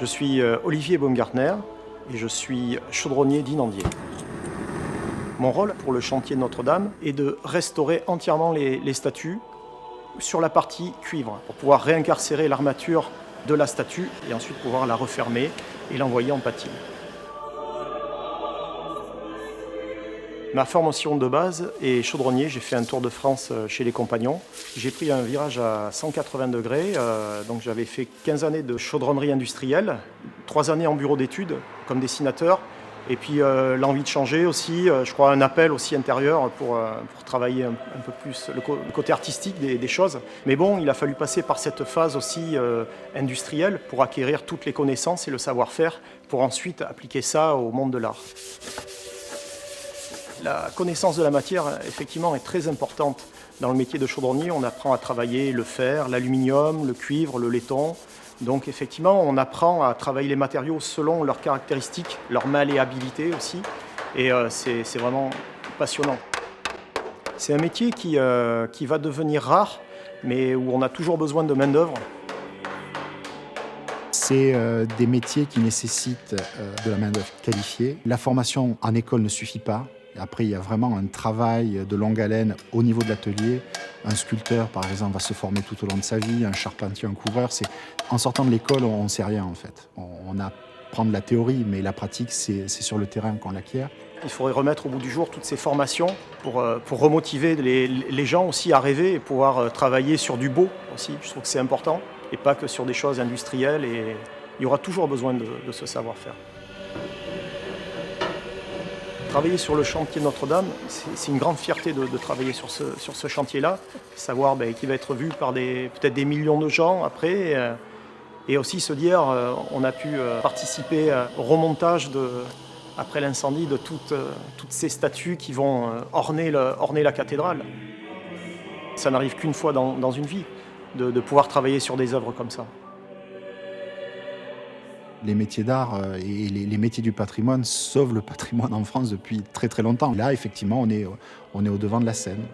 Je suis Olivier Baumgartner et je suis chaudronnier d'Inandier. Mon rôle pour le chantier de Notre-Dame est de restaurer entièrement les statues sur la partie cuivre pour pouvoir réincarcérer l'armature de la statue et ensuite pouvoir la refermer et l'envoyer en patine. Ma formation de base est chaudronnier. J'ai fait un tour de France chez les compagnons. J'ai pris un virage à 180 degrés. Donc j'avais fait 15 années de chaudronnerie industrielle, 3 années en bureau d'études comme dessinateur. Et puis l'envie de changer aussi, je crois un appel aussi intérieur pour travailler un peu plus le côté artistique des choses. Mais bon, il a fallu passer par cette phase aussi industrielle pour acquérir toutes les connaissances et le savoir-faire pour ensuite appliquer ça au monde de l'art. La connaissance de la matière, effectivement, est très importante. Dans le métier de chaudronnier, on apprend à travailler le fer, l'aluminium, le cuivre, le laiton. Donc effectivement, on apprend à travailler les matériaux selon leurs caractéristiques, leur malléabilité aussi. Et c'est vraiment passionnant. C'est un métier qui va devenir rare, mais où on a toujours besoin de main-d'œuvre. C'est des métiers qui nécessitent de la main-d'œuvre qualifiée. La formation en école ne suffit pas. Après, il y a vraiment un travail de longue haleine au niveau de l'atelier. Un sculpteur, par exemple, va se former tout au long de sa vie. Un charpentier, un couvreur. En sortant de l'école, on ne sait rien, en fait. On apprend de la théorie, mais la pratique, c'est sur le terrain qu'on l'acquiert. Il faudrait remettre au bout du jour toutes ces formations pour remotiver les gens aussi à rêver et pouvoir travailler sur du beau aussi. Je trouve que c'est important et pas que sur des choses industrielles. Et il y aura toujours besoin de ce savoir-faire. Travailler sur le chantier de Notre-Dame, c'est une grande fierté de travailler sur ce chantier-là, savoir qu'il va être vu par peut-être des millions de gens après, et aussi se dire on a pu participer au remontage après l'incendie de toutes ces statues qui vont orner la cathédrale. Ça n'arrive qu'une fois dans une vie de pouvoir travailler sur des œuvres comme ça. Les métiers d'art et les métiers du patrimoine sauvent le patrimoine en France depuis très très longtemps. Là, effectivement, on est au devant de la scène.